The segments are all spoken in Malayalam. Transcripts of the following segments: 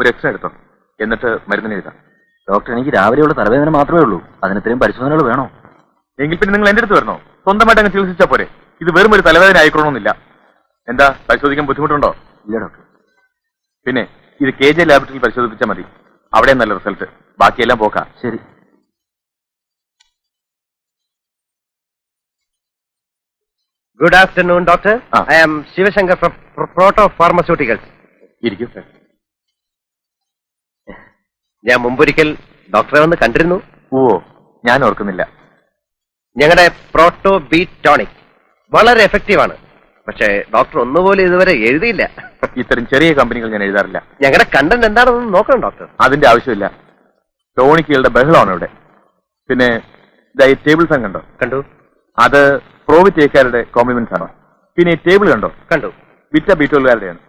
ഒരു എക്സ്റേ എടുത്തോ, എന്നിട്ട് മരുന്നിന് എഴുതാം. ഡോക്ടർ, എനിക്ക് രാവിലെയുള്ള തലവേദന മാത്രമേ ഉള്ളൂ. അതിനിത്രയും പരിശോധനകൾ വേണോ? എങ്കിൽ പിന്നെ നിങ്ങൾ എന്റെ അടുത്ത് വരണോ? സ്വന്തമായിട്ട് അങ്ങ് ചികിത്സിച്ചാ പോരെ. ഇത് വെറും ഒരു തലവേദന ആയിക്കൊള്ളണമെന്നില്ല. എന്താ, പരിശോധിക്കാൻ ബുദ്ധിമുട്ടുണ്ടോ? ഇല്ല ഡോക്ടർ. പിന്നെ ഇത് KJ ലാബറട്ടറിയിൽ പരിശോധിപ്പിച്ചാൽ മതി. അവിടെ നല്ല റിസൾട്ട്. ബാക്കിയെല്ലാം പോക്കാം. ശരി. Good afternoon, doctor. I am Shivashankar from Proto Pharmaceuticals. ഇരിക്കും സാർ. ഞാൻ മുമ്പൊരിക്കൽ ഡോക്ടറെ വന്ന് കണ്ടിരുന്നു. ഓ, ഞാൻ ഓർക്കുന്നില്ല. ഞങ്ങളുടെ പ്രോട്ടോ ബീറ്റ് ടോണിക് വളരെ എഫക്റ്റീവ് ആണ്. പക്ഷേ ഡോക്ടർ ഒന്നുപോലെ ഇതുവരെ എഴുതിയില്ല. ഇത്തരം ചെറിയ കമ്പനികൾ ഞാൻ എഴുതാറില്ല. ഞങ്ങളുടെ കണ്ടന്റ് എന്താണെന്ന് നോക്കണം ഡോക്ടർ. അതിന്റെ ആവശ്യമില്ല. ടോണിക്കുകളുടെ ബഹളമാണ് ഇവിടെ. പിന്നെ ടേബിൾ ഫാൻ കണ്ടോ? കണ്ടു. അത് പ്രോവിറ്റേക്കാരുടെ കോംപ്ലിമെന്റ്സ് ആണ്. പിന്നെ ഈ ടേബിൾ കണ്ടോ? കണ്ടു. വിറ്റ ബീറ്റോളുകാരുടെയാണ്.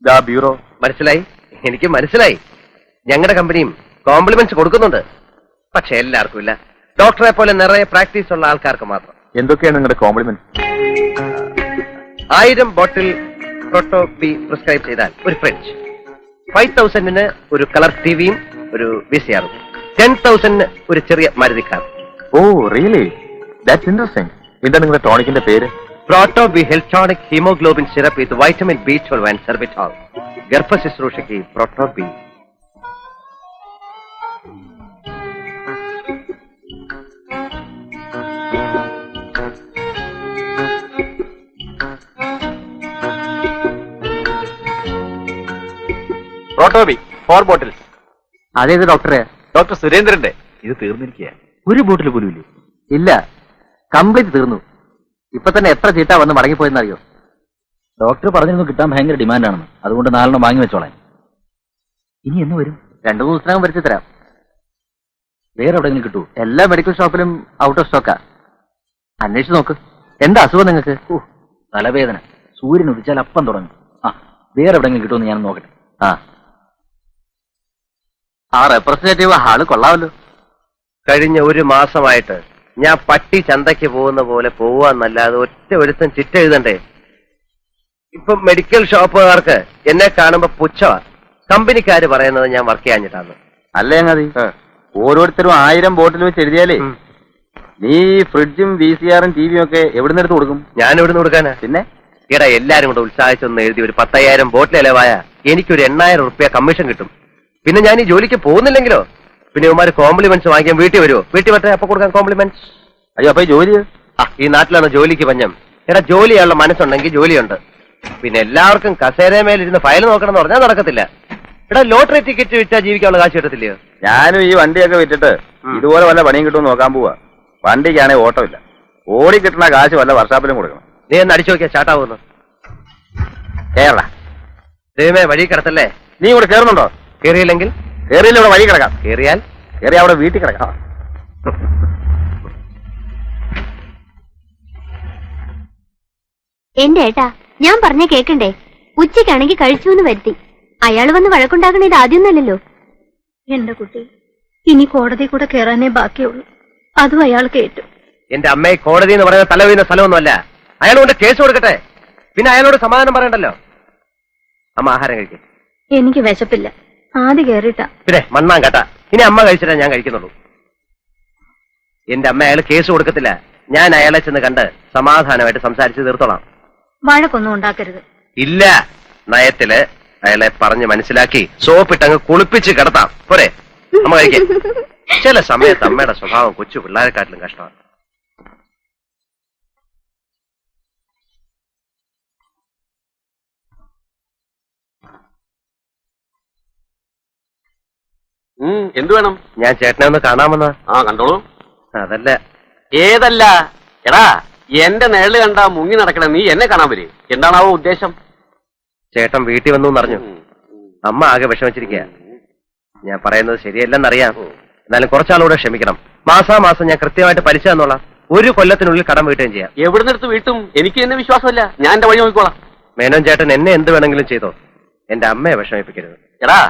ദാ ബ്യൂറോ. മനസ്സിലായി, എനിക്ക് മനസ്സിലായി. ഞങ്ങളുടെ കമ്പനിയും കോംപ്ലിമെന്റ്സ് കൊടുക്കുന്നുണ്ട്. പക്ഷെ എല്ലാവർക്കും ഇല്ല. ഡോക്ടറെ പോലെ നിറയെ പ്രാക്ടീസ് ഉള്ള ആൾക്കാർക്ക് മാത്രം. എന്തൊക്കെയാണ് നിങ്ങളുടെ compliments? 1000 bottle Proto B prescribe ചെയ്താൽ ഒരു ഫ്രിഡ്ജ്, 5000 ഒരു കളർ ടിവിയും ഒരു VCRും, 10,000 ഒരു ചെറിയ Maruti car. Oh really, that's interesting. എന്താ നിങ്ങളുടെ ടോണിക്കിന്റെ പേര്? Proto B health tonic haemoglobin syrup with vitamin B12 and Servitol. ഗർഭശുശ്രൂഷയ്ക്ക് പ്രോട്ടോ ബി. Proto B 4 bottles. അതേത് ഡോക്ടറെ? ഡോക്ടർ സുരേന്ദ്രന്റെ. ഇത് തീർന്നിരിക്കുക. ഒരു ബോട്ടിൽ പോലും ഇല്ലേ? ഇല്ല, കംപ്ലീറ്റ് തീർന്നു. ഇപ്പൊ തന്നെ എത്ര ചീട്ടാ വന്ന് മടങ്ങിപ്പോയെന്നറിയോ? ഡോക്ടർ പറഞ്ഞിരുന്നു കിട്ടാൻ ഭയങ്കര ഡിമാൻഡാണെന്ന്. അതുകൊണ്ട് 4 വാങ്ങി വെച്ചോളാൻ. ഇനി എന്ന് വരും? 2-3 ദിവസത്തിനകം വരുത്തി തരാം. വേറെ എവിടെയെങ്കിലും കിട്ടൂ? എല്ലാ മെഡിക്കൽ ഷോപ്പിലും ഔട്ട് ഓഫ് സ്റ്റോക്കാ. അന്വേഷിച്ച് നോക്ക്. എന്താ അസുഖം നിങ്ങൾക്ക്? തലവേദന. സൂര്യൻ ഉദിച്ചാൽ അപ്പം തുടങ്ങും. വേറെ എവിടെയെങ്കിലും കിട്ടുമെന്ന് ഞാൻ നോക്കട്ടെ. ആ റെപ്രസെന്റേറ്റീവ് ആള് കൊള്ളാമല്ലോ. കഴിഞ്ഞ 1 മാസമായിട്ട് ഞാൻ പട്ടി ചന്തയ്ക്ക് പോകുന്ന പോലെ പോവാന്നല്ലാതെ ഒറ്റ ഒരുത്തൻ ചിറ്റ എഴുതണ്ടേ. ഇപ്പൊ മെഡിക്കൽ ഷോപ്പുകാർക്ക് എന്നെ കാണുമ്പോ പുച്ഛമാ. കമ്പനിക്കാര് പറയുന്നത് ഞാൻ വർക്ക് ചെയ്യാഞ്ഞിട്ടാണ്. അല്ലേ അങ്ങതി, ഓരോരുത്തരും 1000 ബോട്ടിൽ വെച്ച് എഴുതിയാലേ നീ ഫ്രിഡ്ജും VCRും ടിവിയും ഒക്കെ എവിടുന്ന് എടുത്ത് കൊടുക്കും? ഞാൻ എവിടുന്ന് കൊടുക്കാനാ? പിന്നെ ഈടാ എല്ലാരും കൂടെ ഉത്സാഹിച്ചൊന്ന് എഴുതി ഒരു 10,000 ബോട്ടിൽ ഇലവായ എനിക്കൊരു 8,000 റുപ്യ കമ്മീഷൻ കിട്ടും. പിന്നെ ഞാൻ ഈ ജോലിക്ക് പോകുന്നില്ലെങ്കിലോ? പിന്നെ ഇവന്മാര് കോംപ്ലിമെന്റ്സ് വാങ്ങിക്കാൻ വീട്ടിൽ വരുമോ? വീട്ടിൽ പറ്റേ അപ്പൊ കൊടുക്കാൻ കോംപ്ലിമെന്റ്സ്. അയ്യോ, അപ്പൊ ജോലി? ഈ നാട്ടിലാണ് ജോലിക്ക് പഞ്ഞം. എടാ, ജോലി ചെയ്യാനുള്ള മനസ്സുണ്ടെങ്കിൽ ജോലിയുണ്ട്. പിന്നെ എല്ലാവർക്കും കസേരമേലിരുന്ന് ഫയൽ നോക്കണം എന്ന് പറഞ്ഞാൽ നടക്കത്തില്ല. എടാ, ലോട്ടറി ടിക്കറ്റ് വിറ്റാ ജീവിക്കാനുള്ള കാശ് കിട്ടത്തില്ലയോ? ഞാനും ഈ വണ്ടിയൊക്കെ വിറ്റിട്ട് ഇതുപോലെ വല്ല പണിയും കിട്ടുമെന്ന് നോക്കാൻ പോവാ. വണ്ടിക്കാണെങ്കിൽ ഓട്ടമില്ല. ഓടി കിട്ടുന്ന കാശ് വല്ല വർഷാപ്പിലും കൊടുക്കണം. നീ ഒന്ന് അടിച്ചു നോക്കിയാ സ്റ്റാർട്ടാവുന്നു. കേരള ദൈവമേ, വഴി കിടത്തല്ലേ. നീ ഇവിടെ കയറുന്നുണ്ടോ? കേറിയില്ലെങ്കിൽ? കേറിയില്ല, ഇവിടെ വഴി കിടക്കാം. കേറിയാൽ? കേറി അവിടെ വീട്ടിൽ കിടക്കാം. എന്റെ ഏട്ടാ, ഞാൻ പറഞ്ഞ കേക്കണ്ടേ? ഉച്ചയ്ക്കാണെങ്കിൽ കഴിച്ചു എന്ന് വരുത്തി. അയാൾ വന്ന് വഴക്കുണ്ടാക്കണ ഇത് ആദ്യമൊന്നല്ലല്ലോ. എന്റെ കുട്ടി, ഇനി കോടതി കൂടെ കയറാനേ ബാക്കിയുള്ളൂ. അതും അയാൾ കേട്ടു. എന്റെ അമ്മയെ കോടതി എന്ന് പറയുന്ന തല വീഴുന്ന സ്ഥലമൊന്നുമല്ല. അയാൾ കൊണ്ട് കേസ് കൊടുക്കട്ടെ. പിന്നെ അയാളോട് സമാധാനം പറയണ്ടല്ലോ. അമ്മ ആഹാരം കഴിക്കും. എനിക്ക് വിശപ്പില്ല. ആദ്യം കേറിട്ടാ. പിന്നെ മണ്ണാൻ കേട്ടാ. ഇനി അമ്മ കഴിച്ചിട്ടാ ഞാൻ കഴിക്കുന്നുള്ളൂ. എന്റെ അമ്മ അയാൾ കേസ് കൊടുക്കത്തില്ല. ഞാൻ അയാളെ ചെന്ന് കണ്ട് സമാധാനമായിട്ട് സംസാരിച്ച് തീർത്തോളാം. വഴക്കൊന്നും ഉണ്ടാക്കരുത്. ഇല്ല, നയത്തില് അയാളെ പറഞ്ഞ് മനസ്സിലാക്കി സോപ്പിട്ടങ്ങ് കുളിപ്പിച്ച് കിടത്താം. പോരെ? അമ്മ കഴിക്കാം. ചില സമയത്ത് അമ്മയുടെ സ്വഭാവം കൊച്ചു പിള്ളേരെക്കാട്ടിലും കഷ്ടമാണ്. എന്ത് വേണം? ഞാൻ ചേട്ടനെ ഒന്ന് കാണാമെന്നാ. കണ്ടോളൂ. അതല്ല. ഏതല്ല? എടാ, എന്റെ നിഴല് കണ്ടാ മുങ്ങി നടക്കണ നീ എന്നെ കാണാൻ വരെ. എന്താണാവോ ഉദ്ദേശം? ചേട്ടൻ വീട്ടിൽ വന്നു എന്നറിഞ്ഞു. അമ്മ ആകെ വിഷമിച്ചിരിക്കുക. ഞാൻ പറയുന്നത് ശരിയല്ലെന്നറിയാം. എന്നാലും കുറച്ചാളൂടെ ക്ഷമിക്കണം. മാസാമാസം ഞാൻ കൃത്യമായിട്ട് പലിശ തന്നോളാം. 1 കൊല്ലത്തിനുള്ളിൽ കടം വീട്ടുകയും ചെയ്യാം. എവിടുന്നെടുത്ത് വീട്ടും? എനിക്ക് എന്നെ വിശ്വാസമല്ല. ഞാൻ എന്റെ വഴി നോക്കിക്കോളാം. മേനോൻ ചേട്ടൻ എന്നെ എന്ത് വേണമെങ്കിലും ചെയ്തോ. എന്റെ അമ്മയെ വിഷമിപ്പിക്കരുത്. എടാ,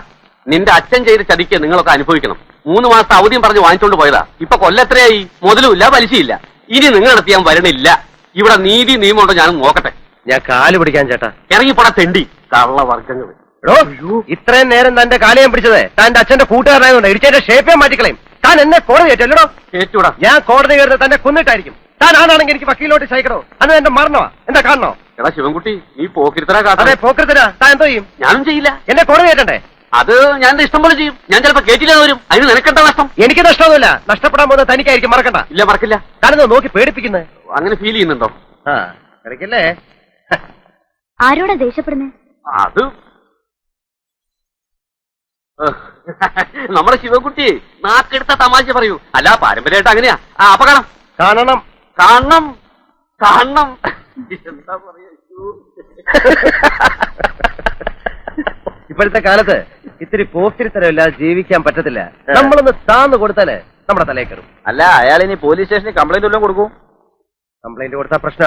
നിന്റെ അച്ഛൻ ചെയ്ത് ചതിക്ക് നിങ്ങളൊക്കെ അനുഭവിക്കണം. 3 മാസത്തെ അവധിയും പറഞ്ഞ് വാങ്ങിച്ചോണ്ട് പോയതാ. ഇപ്പൊ കൊല്ലെത്രയായി? മുതലുമില്ല, പലിശയില്ല. ഇനി നിങ്ങളടുത്ത് ഞാൻ വരണില്ല. ഇവിടെ നീതി നിയമമുണ്ടോ ഞാനും നോക്കട്ടെ. ഞാൻ കാല് പിടിക്കാൻ ചേട്ടാ. ഇറങ്ങിപ്പോടാ തെണ്ടി. കള്ളവർഗ്ഗങ്ങൾ. എടോ, ഇത്രയും നേരം തന്റെ കാലയം പിടിച്ചത് തന്റെ അച്ഛന്റെ കൂട്ടുകാരനായതുകൊണ്ട് ഇടിച്ചതിന്റെ ഷേപ്പേ മാറ്റിക്കളയും. താൻ എന്നെ കോടതി കയറ്റല്ലോ. ഏറ്റൂടാ. ഞാൻ കോടതി കയറുന്നത് തന്നെ കൊന്നിട്ടായിരിക്കും. താൻ ആണാണെങ്കിൽ എനിക്ക് വക്കീലോട്ട് സഹിക്കണോ? അന്ന് എന്റെ മരണമാ. എന്താ കാണണോ? എടാ ശിവൻകുട്ടി, നീ പോക്കിരുത്തരാ അതെ, കാട്ടെ. പോക്കരത്തിനാ. താൻ എന്തോ ചെയ്യും? ഞാനും ചെയ്യില്ല. എന്നെ കോടതി കയറ്റണ്ടേ? അത് ഞാൻ എന്റെ ഇഷ്ടം പോലെ ചെയ്യും. ഞാൻ ചിലപ്പോ കേട്ടില്ലെന്ന് വരും. അതിന് നിനക്കെന്താ നഷ്ടം? എനിക്ക് നഷ്ടമൊന്നുമില്ല. നഷ്ടപ്പെടാൻ പോകുന്നത് തനിക്കായിരിക്കും. മറക്കണ്ട. ഇല്ല, മറക്കില്ല. താനെന്തോ നോക്കി പേടിപ്പിക്കുന്നത്? അങ്ങനെ ഫീൽ ചെയ്യുന്നുണ്ടോ? ആ, ഇടയ്ക്കല്ലേ. ആരോടാ ദേഷ്യപ്പെടുന്നേ? അത് നമ്മുടെ ശിവൻകുട്ടി നാക്കെടുത്ത തമാശ പറയൂ. അല്ല, പാരമ്പര്യമായിട്ട് അങ്ങനെയാ. അപ്പൊ കാണാം. കാണണം. കാണണം. കാണണം. എന്താ പറയാ? ഇപ്പോഴത്തെ കാലത്ത് ഇത്തിരി പോക്കിരിത്തരമില്ലാതെ ജീവിക്കാൻ പറ്റത്തില്ല. നമ്മളൊന്ന് താന്ന് കൊടുത്താല് നമ്മുടെ തലയിൽ കയറും. അല്ല, അയാൾ ഇനി പോലീസ് സ്റ്റേഷനിൽ കംപ്ലൈന്റ് വല്ലതും കൊടുക്കും? കംപ്ലൈന്റ് കൊടുത്താ പ്രശ്ന.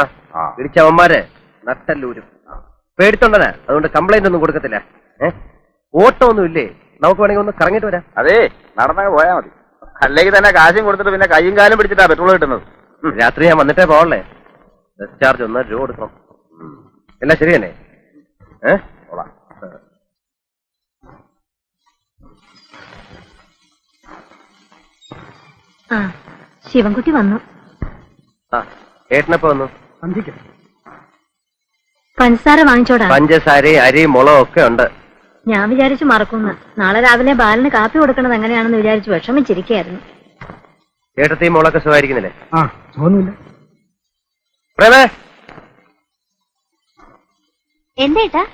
ഇടിച്ചവന്മാര് നട്ടല്ലൂരും. പേടിത്തൊണ്ടനാ, അതുകൊണ്ട് കംപ്ലൈന്റ് ഒന്നും കൊടുക്കത്തില്ല. ഓട്ടം ഒന്നും ഇല്ലേ? നമുക്ക് വേണമെങ്കിൽ ഒന്ന് കറങ്ങിട്ട് വരാം. അതെ, നടന്നങ്ങ് പോയാ മതി. അല്ലെങ്കിൽ തന്നെ കാശും കൊടുത്തിട്ട് പിന്നെ കൈയും കാലും പിടിച്ചിട്ടാ പെട്രോൾ കിട്ടുന്നത്. രാത്രി ഞാൻ വന്നിട്ടേ പോകണേ. ഡിസ്ചാർജ് 1 രൂപ കൊടുക്കണം. എല്ലാം ശരി തന്നെ? ആ, ശിവൻകുട്ടി വന്നു. ആ, ഏട്ടനപ്പോ വന്നു. പഞ്ചസാര വാങ്ങിച്ചോടാ. പഞ്ചസാരയും അരിയും മുളകും ഒക്കെ ഉണ്ട്. ഞാൻ വിചാരിച്ചു മറക്കുന്നു. നാളെ രാവിലെ ബാലന് കാപ്പി കൊടുക്കണത് എങ്ങനെയാണെന്ന് വിചാരിച്ചു വിഷമിച്ചിരിക്കുകയായിരുന്നു. ഏട്ടത്തെയും മോളൊക്കെ സുഖമായിരിക്കുന്നില്ലേ? ആ, തോന്നുന്നില്ല. പ്രേമേ, എന്തേട്ടാ?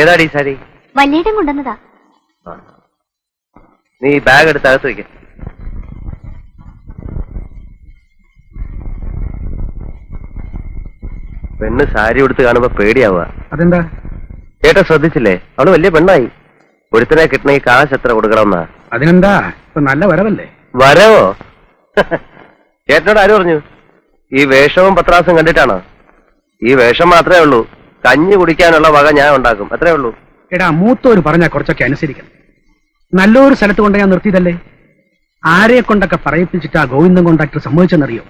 ഏതാടി ഈ സാരി? വല്യേട്ടൻ കൊണ്ടുവന്നതാ. ആ. നീ ബാഗ് എടുത്ത് അകത്ത് വയ്ക്ക. പെണ്ണ് സാരി ഉടുത്ത് കാണുമ്പോ പേടിയാവുക. അതെന്താ? ഏട്ടാ ശ്രദ്ധിച്ചില്ലേ? അവള് വലിയ പെണ്ണായി. ഒരുത്തനെ കിട്ടണമെങ്കിൽ കാശ് എത്ര കൊടുക്കണമെന്നാ? അതിനെന്താ, ഇപ്പൊ നല്ല വരവല്ലേ? വരവോ? ചേട്ടനോട് ആര് പറഞ്ഞു? ഈ വേഷവും പത്രാസും കണ്ടിട്ടാണോ? ഈ വേഷം മാത്രമേ ഉള്ളൂ. കഞ്ഞി കുടിക്കാനുള്ള വക ഞാൻ ഉണ്ടാക്കും, അത്രേ ഉള്ളൂ. എടാ, മൂത്തോര് പറഞ്ഞാൽ കുറച്ചൊക്കെ അനുസരിക്കണം. നല്ലൊരു സ്ഥലത്ത് കൊണ്ട് ഞാൻ നിർത്തിയതല്ലേ. ആരെ കൊണ്ടൊക്കെ പറയിപ്പിച്ചിട്ടാ ഗോവിന്ദൻ കോൺട്രാക്ടർ സംഭവിച്ചെന്നറിയോ?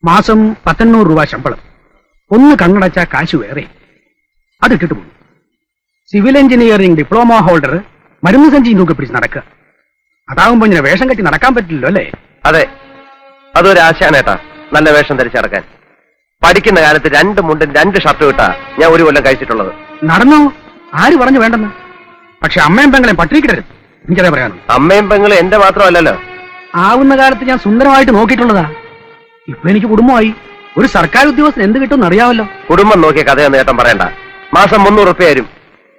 മാസം 1,800 രൂപ ശമ്പളം. ഒന്ന് കണ്ണടച്ചാ കാശ് വേറെ. അതിട്ടിട്ട് പോകും. സിവിൽ എഞ്ചിനീയറിംഗ് ഡിപ്ലോമ ഹോൾഡർ മരുന്ന് സഞ്ചിയും തൂക്കി പിടിച്ച് നടക്കുക. അതാവുമ്പോ ഇങ്ങനെ വേഷം കെട്ടി നടക്കാൻ പറ്റില്ലല്ലോ അല്ലേ? അതെ, അതൊരാശാനേട്ടാ, നല്ല വേഷം ധരിച്ച് നടക്കാൻ. പഠിക്കുന്ന കാലത്ത് 2 മുണ്ടും 2 ഷർട്ടും ഇട്ടാ ഞാൻ 1 കൊല്ലം കഴിച്ചിട്ടുള്ളത്. നടന്നോ? ആര് പറഞ്ഞു വേണ്ടെന്ന്? പക്ഷെ അമ്മയും പെങ്ങളെയും പട്ടിണിക്കിടരുത്. എനിക്കതേ പറയാനുള്ളൂ. അമ്മയും പെങ്ങളും എന്റെ മാത്രമല്ലല്ലോ. ആവുന്ന കാലത്ത് ഞാൻ സുന്ദരമായിട്ട് നോക്കിയിട്ടുള്ളതാ. ഇപ്പൊ എനിക്ക് കുടുംബമായി. ഒരു സർക്കാർ ഉദ്യോഗസ്ഥന് എന്ത് കിട്ടുമെന്ന് അറിയാമല്ലോ. കുടുംബം നോക്കിയ കഥയൊന്നും ഏട്ടൻ പറയണ്ട. മാസം 300 റുപ്യ വരും.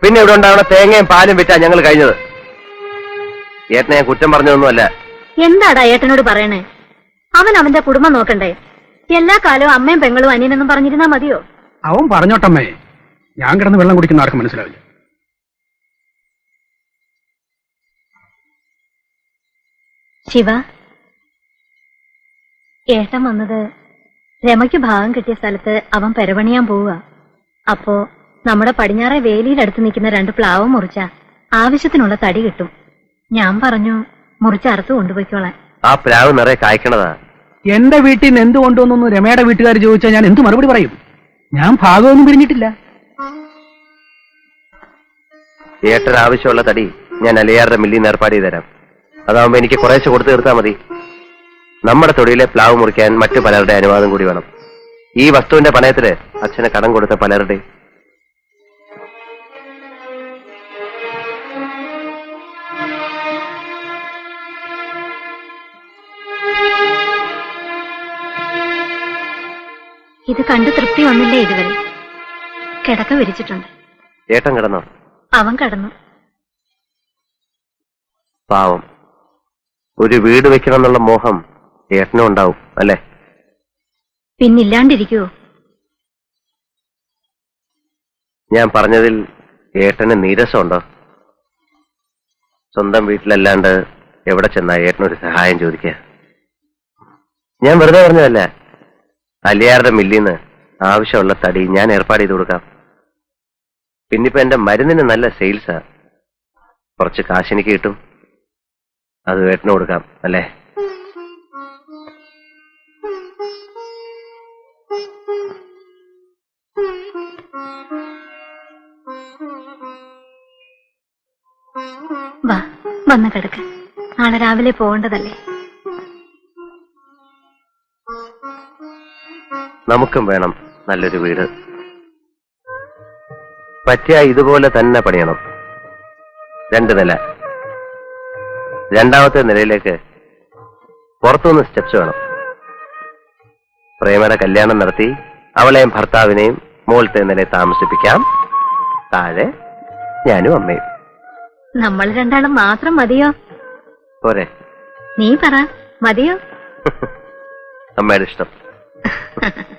പിന്നെ ഇവിടെ ഉണ്ടാവണ തേങ്ങയും പാലും വിറ്റാ ഞങ്ങൾ കഴിഞ്ഞത്. ഏട്ടനെ ഞാൻ കുറ്റം പറഞ്ഞതൊന്നുമല്ല. എന്താടാ ഏട്ടനോട് പറയണേ? അവൻ അവന്റെ കുടുംബം നോക്കണ്ടേ? എല്ലാ കാലവും അമ്മയും പെങ്ങളും അനിയനെന്നും പറഞ്ഞിരുന്നാ മതിയോ? അവൻ പറഞ്ഞോട്ടമ്മേ, ഞാൻ കിടന്ന് വെള്ളം കുടിക്കുന്ന ആർക്കും മനസ്സിലാവില്ല. ശിവ, ഏട്ടൻ വന്നത് രമയ്ക്ക് ഭാഗം കിട്ടിയ സ്ഥലത്ത് അവൻ പെരപണിയാൻ പോവുക. അപ്പോ നമ്മുടെ പടിഞ്ഞാറെ വേലിയിലടുത്ത് നിൽക്കുന്ന 2 പ്ലാവ് മുറിച്ച ആവശ്യത്തിനുള്ള തടി കിട്ടും. ഞാൻ പറഞ്ഞു മുറിച്ചറുത്ത് കൊണ്ടുപോയിക്കോളാൻ. ആ പ്ലാവ് നിറയെ കായ്ക്കണതാ. എന്റെ വീട്ടിൽ നിന്ന് എന്ത് കൊണ്ടുവന്നു രമയുടെ വീട്ടുകാർ ചോദിച്ചാൽ ഞാൻ എന്ത് മറുപടി പറയും? ഞാൻ ഭാഗമൊന്നും പിരിഞ്ഞിട്ടില്ല. ഏട്ടന് ആവശ്യമുള്ള തടി ഞാൻ അലിയാറുടെ മില്ലിൽ ഏർപ്പാട് ചെയ്ത് തരാം. അതാവുമ്പോ എനിക്ക് കുറേശ്ശെ കൊടുത്തു തീർത്താൽ മതി. നമ്മുടെ തൊടിയിലെ പ്ലാവ് മുറിക്കാൻ മറ്റു പലരുടെ അനുവാദം കൂടി വേണം. ഈ വസ്തുവിന്റെ പണയത്തില് അച്ഛന് കടം കൊടുത്ത പലരുടെ. ഇത് കണ്ടു തൃപ്തി വന്നില്ലേ ഇതുവരെ? കിടക്ക വിരിച്ചിട്ടുണ്ട്. ഏട്ടൻ കിടന്നോ? അവൻ കടന്നു. പാവം. ഒരു വീട് വെക്കണം എന്നുള്ള മോഹം ഏട്ടനും ഉണ്ടാവും അല്ലേ? പിന്നില്ലാണ്ടിരിക്കുവോ? ഞാൻ പറഞ്ഞതിൽ ഏട്ടന് നീരസമുണ്ടോ? സ്വന്തം വീട്ടിലല്ലാണ്ട് എവിടെ ചെന്നാ ഏട്ടനൊരു സഹായം ചോദിക്കുക? ഞാൻ വെറുതെ പറഞ്ഞതല്ല. അലിയാറുടെ മില്ലിന്ന് ആവശ്യമുള്ള തടി ഞാൻ ഏർപ്പാട് ചെയ്ത് കൊടുക്കാം. പിന്നിപ്പോ എന്റെ മരുന്നിന് നല്ല സെയിൽസാ. കുറച്ച് കാശ് എനിക്ക് കിട്ടും. അത് ഏട്ടന് കൊടുക്കാം അല്ലേ? വാ വന്ന് കിടക്ക്. നാളെ രാവിലെ പോകേണ്ടതല്ലേ. നമുക്കും വേണം നല്ലൊരു വീട്. പറ്റിയ ഇതുപോലെ തന്നെ പണിയണം. 2 നില. 2ാമത്തെ നിലയിലേക്ക് പുറത്തുനിന്ന് സ്റ്റെപ്സ് വേണം. പ്രേമയുടെ കല്യാണം നടത്തി അവളെയും ഭർത്താവിനെയും മുകളിലത്തെ നിലയിൽ താമസിപ്പിക്കാം. താഴെ ഞാനും അമ്മയും. നമ്മൾ രണ്ടാളും മാത്രം മതിയോ? പോരെ? നീ പറ, മതിയോ? അമ്മയുടെ ഇഷ്ടം.